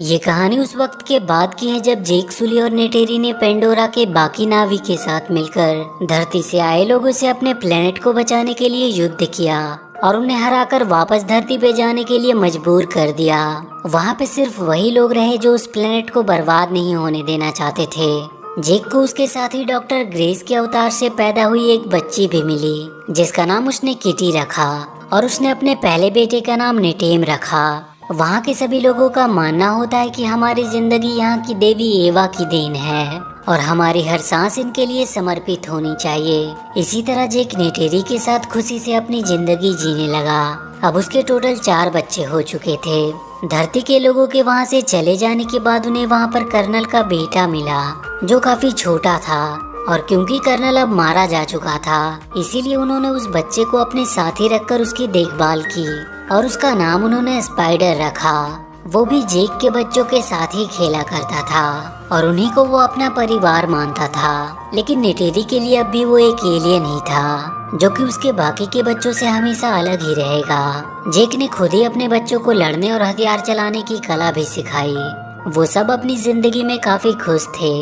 ये कहानी उस वक्त के बाद की है जब जेक सुली और नेटेरी ने पेंडोरा के बाकी नावी के साथ मिलकर धरती से आए लोगों से अपने प्लेनेट को बचाने के लिए युद्ध किया और उन्हें हराकर वापस धरती पे जाने के लिए मजबूर कर दिया। वहाँ पे सिर्फ वही लोग रहे जो उस प्लेनेट को बर्बाद नहीं होने देना चाहते थे। जेक को उसके साथी डॉक्टर ग्रेस के अवतार से पैदा हुई एक बच्ची भी मिली जिसका नाम उसने किटी रखा और उसने अपने पहले बेटे का नाम नेटेम रखा। वहाँ के सभी लोगों का मानना होता है कि हमारी जिंदगी यहाँ की देवी एवा की देन है और हमारी हर सांस इनके लिए समर्पित होनी चाहिए। इसी तरह जेक नेटेरी के साथ खुशी से अपनी जिंदगी जीने लगा। अब उसके टोटल 4 बच्चे हो चुके थे। धरती के लोगों के वहाँ से चले जाने के बाद उन्हें वहाँ पर कर्नल का बेटा मिला जो काफी छोटा था और क्योंकि कर्नल अब मारा जा चुका था इसीलिए उन्होंने उस बच्चे को अपने साथ ही रखकर उसकी देखभाल की और उसका नाम उन्होंने स्पाइडर रखा। वो भी जेक के बच्चों के साथ ही खेला करता था और उन्हीं को वो अपना परिवार मानता था। लेकिन नेटेरी के लिए अब भी वो एक एलियन ही था जो कि उसके बाकी के बच्चों से हमेशा अलग ही रहेगा। जेक ने खुद ही अपने बच्चों को लड़ने और हथियार चलाने की कला भी सिखाई। वो सब अपनी जिंदगी में काफी खुश थे।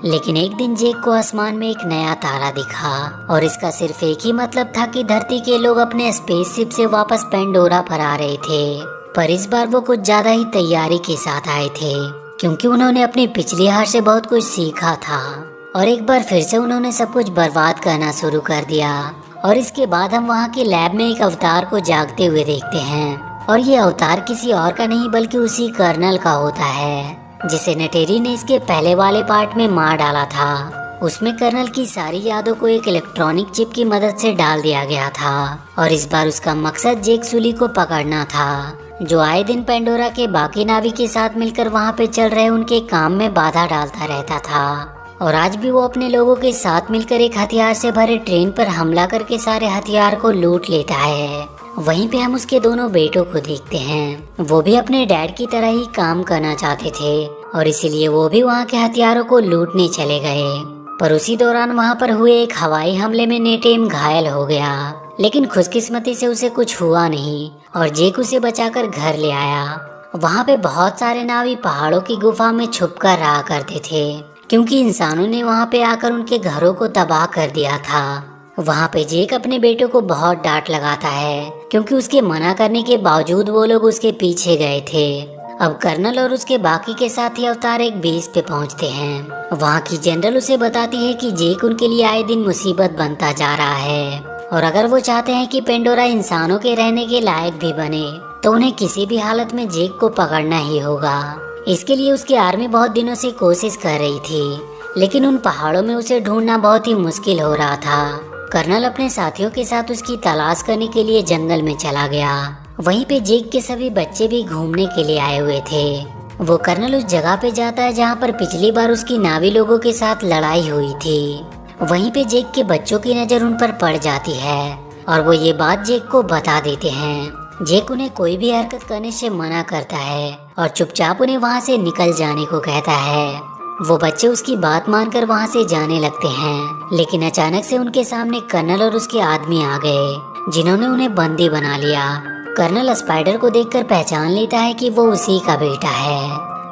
लेकिन एक दिन जेक को आसमान में एक नया तारा दिखा और इसका सिर्फ एक ही मतलब था कि धरती के लोग अपने स्पेसशिप से वापस पेंडोरा पर आ रहे थे। पर इस बार वो कुछ ज्यादा ही तैयारी के साथ आए थे क्योंकि उन्होंने अपनी पिछली हार से बहुत कुछ सीखा था और एक बार फिर से उन्होंने सब कुछ बर्बाद करना शुरू कर दिया। और इसके बाद हम वहाँ के लैब में एक अवतार को जागते हुए देखते हैं और ये अवतार किसी और का नहीं बल्कि उसी कर्नल का होता है जिसे नेटेरी ने इसके पहले वाले पार्ट में मार डाला था। उसमें कर्नल की सारी यादों को एक इलेक्ट्रॉनिक चिप की मदद से डाल दिया गया था और इस बार उसका मकसद जेक सुली को पकड़ना था जो आए दिन पेंडोरा के बाकी नावी के साथ मिलकर वहाँ पे चल रहे उनके काम में बाधा डालता रहता था। और आज भी वो अपने लोगों के साथ मिलकर एक हथियार से भरे ट्रेन पर हमला करके सारे हथियार को लूट लेता है। वहीं पे हम उसके दोनों बेटों को देखते हैं। वो भी अपने डैड की तरह ही काम करना चाहते थे और इसीलिए वो भी वहाँ के हथियारों को लूटने चले गए। पर उसी दौरान वहाँ पर हुए एक हवाई हमले में नेटेम घायल हो गया लेकिन खुशकिस्मती से उसे कुछ हुआ नहीं और जेक उसे बचाकर घर ले आया। वहाँ पे बहुत सारे नावी पहाड़ों की गुफा में छुपकर रहा करते थे क्योंकि इंसानों ने वहाँ पे आकर उनके घरों को तबाह कर दिया था। वहाँ पे जेक अपने बेटों को बहुत डांट लगाता है क्योंकि उसके मना करने के बावजूद वो लोग उसके पीछे गए थे। अब कर्नल और उसके बाकी के साथी अवतार एक बेस पे पहुँचते हैं। वहाँ की जनरल उसे बताती है कि जेक उनके लिए आए दिन मुसीबत बनता जा रहा है और अगर वो चाहते हैं कि पेंडोरा इंसानों के रहने के लायक भी बने तो उन्हें किसी भी हालत में जेक को पकड़ना ही होगा। इसके लिए उसकी आर्मी बहुत दिनों से कोशिश कर रही थी लेकिन उन पहाड़ों में उसे ढूंढना बहुत ही मुश्किल हो रहा था। कर्नल अपने साथियों के साथ उसकी तलाश करने के लिए जंगल में चला गया। वहीं पे जेक के सभी बच्चे भी घूमने के लिए आए हुए थे। वो कर्नल उस जगह पे जाता है जहाँ पर पिछली बार उसकी नावी लोगों के साथ लड़ाई हुई थी। वहीं पे जेक के बच्चों की नज़र उन पर पड़ जाती है और वो ये बात जेक को बता देते हैं। जेक उन्हें कोई भी हरकत करने से मना करता है और चुपचाप उन्हें वहाँ से निकल जाने को कहता है। वो बच्चे उसकी बात मानकर वहाँ से जाने लगते हैं लेकिन अचानक से उनके सामने कर्नल और उसके आदमी आ गए जिन्होंने उन्हें बंदी बना लिया। कर्नल स्पाइडर को देखकर पहचान लेता है कि वो उसी का बेटा है।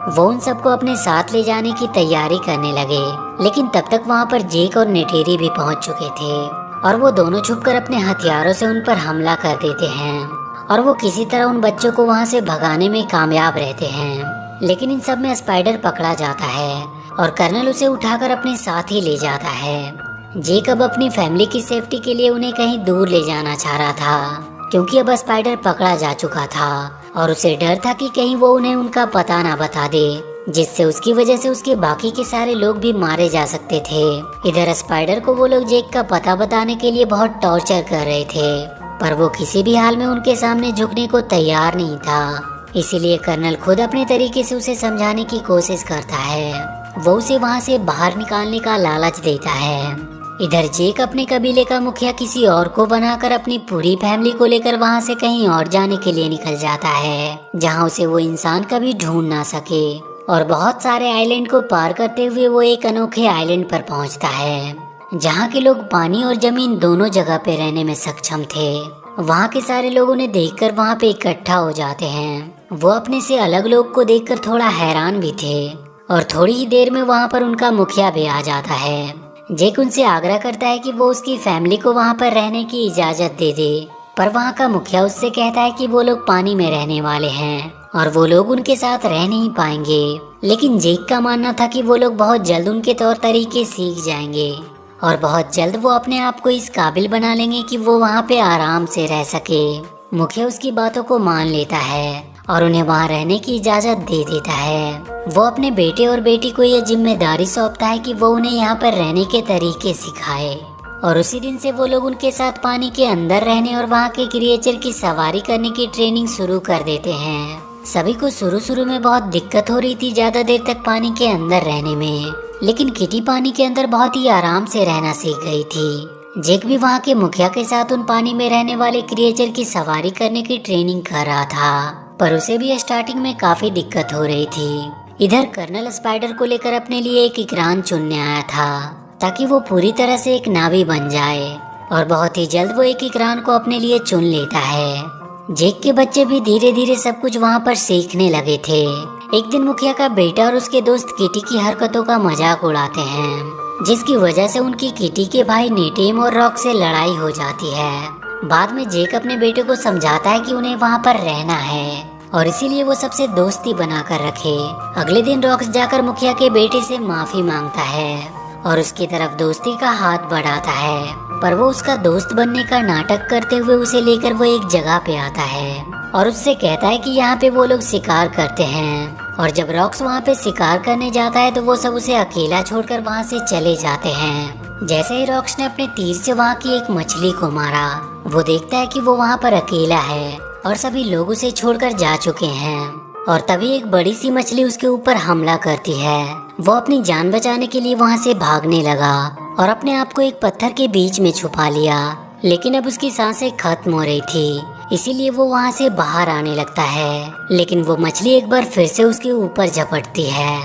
वो उन सबको अपने साथ ले जाने की तैयारी करने लगे लेकिन तब तक वहाँ पर जेक और नेटेरी भी पहुँच चुके थे और वो दोनों छुपकर अपने हथियारों से उन पर हमला कर देते हैं और वो किसी तरह उन बच्चों को वहाँ से भगाने में कामयाब रहते हैं। लेकिन इन सब में स्पाइडर पकड़ा जाता है और कर्नल उसे उठाकर अपने साथ ही ले जाता है। जेक अब अपनी फैमिली की सेफ्टी के लिए उन्हें कहीं दूर ले जाना चाह रहा था क्योंकि अब स्पाइडर पकड़ा जा चुका था और उसे डर था कि कहीं वो उन्हें उनका पता ना बता दे जिससे उसकी वजह से उसके बाकी के सारे लोग भी मारे जा सकते थे। इधर स्पाइडर को वो लोग जेक का पता बताने के लिए बहुत टॉर्चर कर रहे थे पर वो किसी भी हाल में उनके सामने झुकने को तैयार नहीं था। इसीलिए कर्नल खुद अपने तरीके से उसे समझाने की कोशिश करता है। वो उसे वहाँ से बाहर निकालने का लालच देता है। इधर जेक अपने कबीले का मुखिया किसी और को बनाकर अपनी पूरी फैमिली को लेकर वहाँ से कहीं और जाने के लिए निकल जाता है जहाँ उसे वो इंसान कभी ढूंढ ना सके। और बहुत सारे आइलैंड को पार करते हुए वो एक अनोखे आइलैंड पर पहुँचता है जहाँ के लोग पानी और जमीन दोनों जगह पे रहने में सक्षम थे। वहाँ के सारे लोग उन्हें देखकर वहाँ पे इकट्ठा हो जाते हैं वो अपने से अलग लोग को देखकर थोड़ा हैरान भी थे और थोड़ी ही देर में वहाँ पर उनका मुखिया भी आ जाता है। जेक उनसे आग्रह करता है कि वो उसकी फैमिली को वहाँ पर रहने की इजाज़त दे दे, पर वहाँ का मुखिया उससे कहता है कि वो लोग पानी में रहने वाले हैं और वो लोग उनके साथ रह नहीं पाएंगे। लेकिन जेक का मानना था कि वो लोग बहुत जल्द उनके तौर तरीके सीख जाएंगे और बहुत जल्द वो अपने आप को इस काबिल बना लेंगे कि वो वहाँ पे आराम से रह सके। मुखिया उसकी बातों को मान लेता है और उन्हें वहाँ रहने की इजाज़त दे देता है। वो अपने बेटे और बेटी को ये जिम्मेदारी सौंपता है कि वो उन्हें यहाँ पर रहने के तरीके सिखाए और उसी दिन से वो लोग उनके साथ पानी के अंदर रहने और वहाँ के क्रिएचर की सवारी करने की ट्रेनिंग शुरू कर देते हैं। सभी को शुरू में बहुत दिक्कत हो रही थी ज्यादा देर तक पानी के अंदर रहने में, लेकिन किटी पानी के अंदर बहुत ही आराम से रहना सीख गई थी। जेक भी वहाँ के मुखिया के साथ उन पानी में रहने वाले क्रिएचर की सवारी करने की ट्रेनिंग कर रहा था, पर उसे भी स्टार्टिंग में काफी दिक्कत हो रही थी। इधर कर्नल स्पाइडर को लेकर अपने लिए एक इकरान चुनने आया था ताकि वो पूरी तरह से एक नावी बन जाए और बहुत ही जल्द वो एक इकरान को अपने लिए चुन लेता है। जेक के बच्चे भी धीरे धीरे सब कुछ वहाँ पर सीखने लगे थे। एक दिन मुखिया का बेटा और उसके दोस्त किटी की हरकतों का मजाक उड़ाते हैं, जिसकी वजह से उनकी किटी के भाई नेटेम और रॉक से लड़ाई हो जाती है। बाद में जेक अपने बेटे को समझाता है कि उन्हें वहाँ पर रहना है और इसीलिए वो सबसे दोस्ती बनाकर रखे। अगले दिन रॉक्स जाकर मुखिया के बेटे से माफी मांगता है और उसकी तरफ दोस्ती का हाथ बढ़ाता है, पर वो उसका दोस्त बनने का नाटक करते हुए उसे लेकर वो एक जगह पे आता है और उससे कहता है कि यहाँ पे वो लोग शिकार करते हैं। और जब रॉक्स वहाँ पे शिकार करने जाता है तो वो सब उसे अकेला छोड़कर वहाँ से चले जाते हैं। जैसे ही रॉक्स ने अपने तीर से वहाँ की एक मछली को मारा, वो देखता है कि वो वहाँ पर अकेला है और सभी लोग उसे छोड़कर जा चुके हैं और तभी एक बड़ी सी मछली उसके ऊपर हमला करती है। वो अपनी जान बचाने के लिए वहाँ से भागने लगा और अपने आप को एक पत्थर के बीच में छुपा लिया, लेकिन अब उसकी सांसें खत्म हो रही थी, इसीलिए वो वहाँ से बाहर आने लगता है। लेकिन वो मछली एक बार फिर से उसके ऊपर झपटती है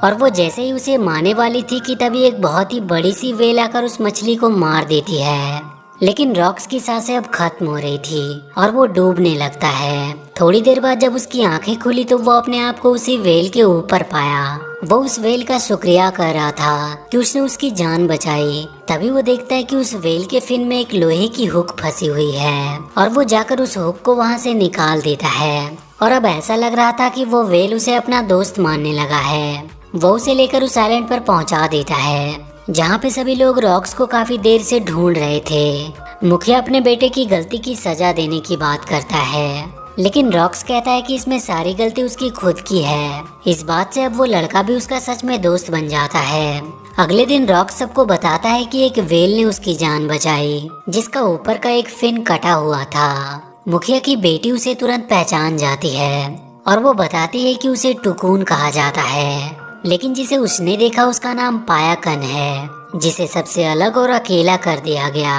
और वो जैसे ही उसे मारने वाली थी कि तभी एक बहुत ही बड़ी सी वेल आकर उस मछली को मार देती है। लेकिन रॉक्स की सांसें अब खत्म हो रही थी और वो डूबने लगता है। थोड़ी देर बाद जब उसकी आंखें खुली तो वो अपने आप को उसी वेल के ऊपर पाया। वो उस वेल का शुक्रिया कर रहा था कि उसने उसकी जान बचाई। तभी वो देखता है कि उस वेल के फिन में एक लोहे की हुक फंसी हुई है और वो जाकर उस हुक को वहाँ से निकाल देता है। और अब ऐसा लग रहा था कि वो वेल उसे अपना दोस्त मानने लगा है। वो उसे लेकर उस आइलैंड पर पहुँचा देता है जहाँ पे सभी लोग रॉक्स को काफी देर से ढूंढ रहे थे। मुखिया अपने बेटे की गलती की सजा देने की बात करता है, लेकिन रॉक्स कहता है कि इसमें सारी गलती उसकी खुद की है। इस बात से अब वो लड़का भी उसका सच में दोस्त बन जाता है। अगले दिन रॉक्स सबको बताता है कि एक वेल ने उसकी जान बचाई, जिसका ऊपर का एक फिन कटा हुआ था। मुखिया की बेटी उसे तुरंत पहचान जाती है और वो बताती है कि उसे टुकून कहा जाता है, लेकिन जिसे उसने देखा उसका नाम पायाकन है, जिसे सबसे अलग और अकेला कर दिया गया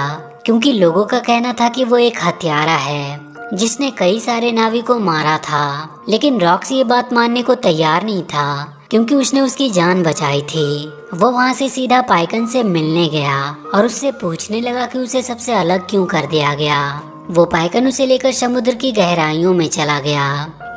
क्योंकि लोगों का कहना था कि वो एक हत्यारा है जिसने कई सारे नावी को मारा था। लेकिन रॉक्स ये बात मानने को तैयार नहीं था क्योंकि उसने उसकी जान बचाई थी। वो वहाँ से सीधा पाइकन से मिलने गया और उससे पूछने लगा कि उसे सबसे अलग क्यों कर दिया गया। वो पाइकन उसे लेकर समुद्र की गहराइयों में चला गया।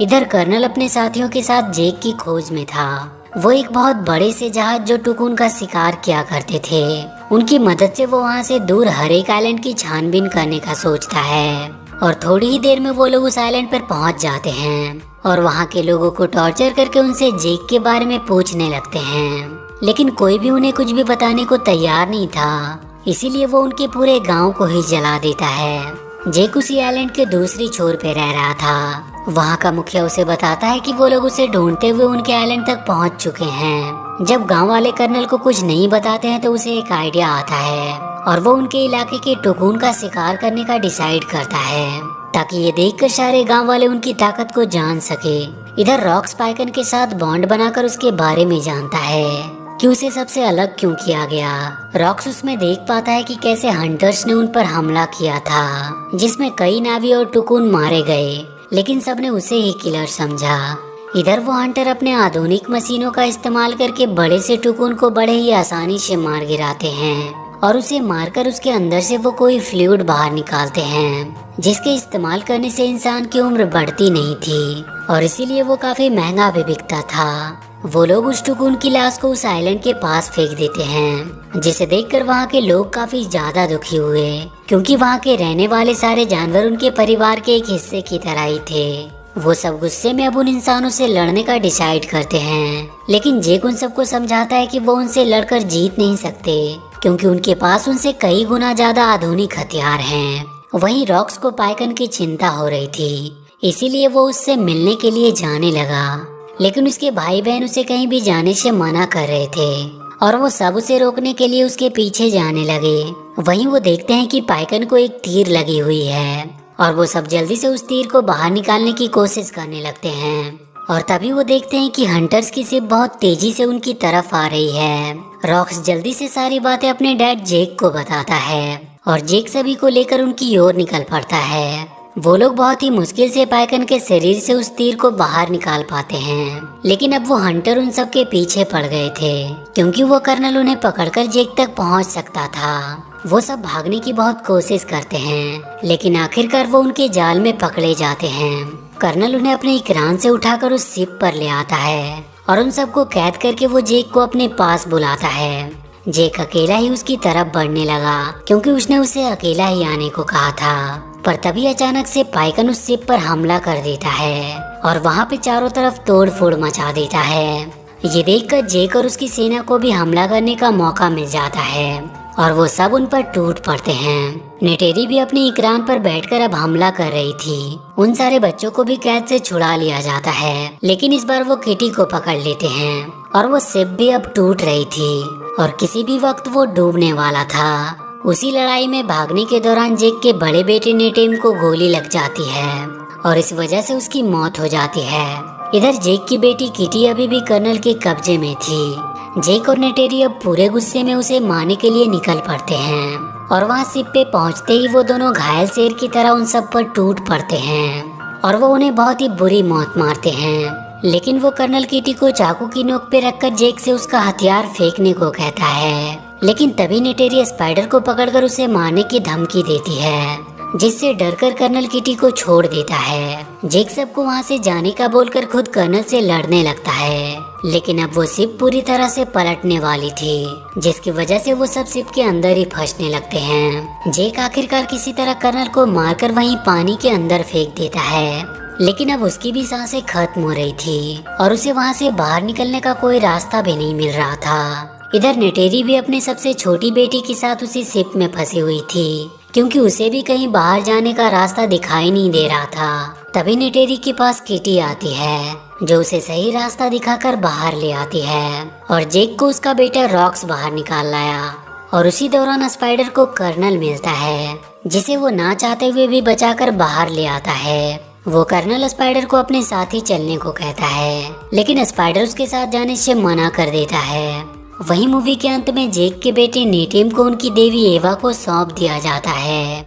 इधर कर्नल अपने साथियों के साथ जेक की खोज में था। वो एक बहुत बड़े से जहाज जो टुकून का शिकार किया करते थे, उनकी मदद से वो वहाँ से दूर हर एक आइलैंड की छानबीन करने का सोचता है। और थोड़ी ही देर में वो लोग उस आइलैंड पर पहुँच जाते हैं और वहाँ के लोगों को टॉर्चर करके उनसे जेक के बारे में पूछने लगते हैं, लेकिन कोई भी उन्हें कुछ भी बताने को तैयार नहीं था। इसीलिए वो उनके पूरे गांव को ही जला देता है। जेक उसी आइलैंड के दूसरी छोर पे रह रहा था। वहाँ का मुखिया उसे बताता है कि वो लोग उसे ढूंढते हुए उनके आइलैंड तक पहुँच चुके हैं। जब गांव वाले कर्नल को कुछ नहीं बताते हैं तो उसे एक आइडिया आता है और वो उनके इलाके के टुकून का शिकार करने का डिसाइड करता है ताकि ये देखकर सारे गांव वाले उनकी ताकत को जान सके। इधर रॉक्स पाइकन के साथ बॉन्ड बनाकर उसके बारे में जानता है कि उसे सबसे अलग क्यों किया गया। रॉक्स उसमें देख पाता है कि कैसे हंटर्स ने उन पर हमला किया था, जिसमें कई नावी और टुकून मारे गए, लेकिन सबने उसे ही किलर समझा। इधर वो हंटर अपने आधुनिक मशीनों का इस्तेमाल करके बड़े से टुकून को बड़े ही आसानी से मार गिराते हैं और उसे मारकर उसके अंदर से वो कोई फ्लूइड बाहर निकालते हैं, जिसके इस्तेमाल करने से इंसान की उम्र बढ़ती नहीं थी और इसीलिए वो काफी महंगा भी बिकता था। वो लोग उस टुकुन की लाश को उस आइलैंड के पास फेंक देते हैं, जिसे देखकर वहाँ के लोग काफी ज्यादा दुखी हुए, क्योंकि वहाँ के रहने वाले सारे जानवर उनके परिवार के एक हिस्से की तरह ही थे। वो सब गुस्से में अब उन इंसानों से लड़ने का डिसाइड करते हैं, लेकिन जेक उन सबको समझाता है कि वो उनसे लड़कर जीत नहीं सकते, क्योंकि उनके पास उनसे कई गुना ज्यादा आधुनिक हथियार हैं। वहीं रॉक्स को पाइकन की चिंता हो रही थी, इसीलिए वो उससे मिलने के लिए जाने लगा, लेकिन उसके भाई बहन उसे कहीं भी जाने से मना कर रहे थे और वो सब उसे रोकने के लिए उसके पीछे जाने लगे। वहीं वो देखते हैं कि पाइकन को एक तीर लगी हुई है और वो सब जल्दी से उस तीर को बाहर निकालने की कोशिश करने लगते हैं। और तभी वो देखते हैं कि हंटर्स की शिप बहुत तेजी से उनकी तरफ आ रही है। रॉक्स जल्दी से सारी बातें अपने डैड जेक को बताता है और जेक सभी को लेकर उनकी ओर निकल पड़ता है। वो लोग बहुत ही मुश्किल से पाइकन के शरीर से उस तीर को बाहर निकाल पाते हैं, लेकिन अब वो हंटर उन सब के पीछे पड़ गए थे, क्योंकि वो कर्नल उन्हें पकड़कर जेक तक पहुंच सकता था। वो सब भागने की बहुत कोशिश करते हैं, लेकिन आखिरकार वो उनके जाल में पकड़े जाते हैं। कर्नल उन्हें अपने इकरान से उठाकर उस शिप पर ले आता है और उन सबको कैद करके वो जेक को अपने पास बुलाता है। जेक अकेला ही उसकी तरफ बढ़ने लगा, क्योंकि उसने उसे अकेला ही आने को कहा था। पर तभी अचानक से पाइकन उस शिप पर हमला कर देता है और वहाँ पे चारों तरफ तोड़ फोड़ मचा देता है। ये देखकर जेक और उसकी सेना को भी हमला करने का मौका मिल जाता है और वो सब उन पर टूट पड़ते हैं। नेटेरी भी अपनी इकरान पर बैठकर अब हमला कर रही थी। उन सारे बच्चों को भी कैद से छुड़ा लिया जाता है, लेकिन इस बार वो किटी को पकड़ लेते हैं और वो शिप भी अब टूट रही थी और किसी भी वक्त वो डूबने वाला था। उसी लड़ाई में भागने के दौरान जेक के बड़े बेटे नेटेम को गोली लग जाती है और इस वजह से उसकी मौत हो जाती है। इधर जेक की बेटी किटी अभी भी कर्नल के कब्जे में थी। जेक और नेटेरी अब पूरे गुस्से में उसे मारने के लिए निकल पड़ते हैं और वहाँ शिप पे पहुँचते ही वो दोनों घायल शेर की तरह उन सब पर टूट पड़ते हैं और वो उन्हें बहुत ही बुरी मौत मारते हैं। लेकिन वो कर्नल किटी को चाकू की नोक पे रखकर जेक से उसका हथियार फेंकने को कहता है, लेकिन तभी नेटेरी स्पाइडर को पकड़कर उसे मारने की धमकी देती है, जिससे डरकर कर्नल किटी को छोड़ देता है। जेक सबको वहाँ से जाने का बोलकर खुद कर्नल से लड़ने लगता है, लेकिन अब वो शिप पूरी तरह से पलटने वाली थी, जिसकी वजह से वो सब शिप के अंदर ही फंसने लगते हैं। जेक आखिरकार किसी तरह कर्नल को मारकर वहीं पानी के अंदर फेंक देता है, लेकिन अब उसकी भी सांसें खत्म हो रही थी और उसे वहाँ से बाहर निकलने का कोई रास्ता भी नहीं मिल रहा था। इधर नेटेरी भी अपने सबसे छोटी बेटी के साथ उसी शिप में फंसी हुई थी, क्योंकि उसे भी कहीं बाहर जाने का रास्ता दिखाई नहीं दे रहा था। तभी नेटेरी के पास किटी आती है, जो उसे सही रास्ता दिखाकर बाहर ले आती है और जेक को उसका बेटा रॉक्स बाहर निकाल लाया। और उसी दौरान स्पाइडर को कर्नल मिलता है, जिसे वो ना चाहते हुए भी बचाकर बाहर ले आता है। वो कर्नल स्पाइडर को अपने साथ ही चलने को कहता है, लेकिन स्पाइडर उसके साथ जाने से मना कर देता है। वहीं मूवी के अंत में जेक के बेटे नेटेम को उनकी देवी एवा को सौंप दिया जाता है।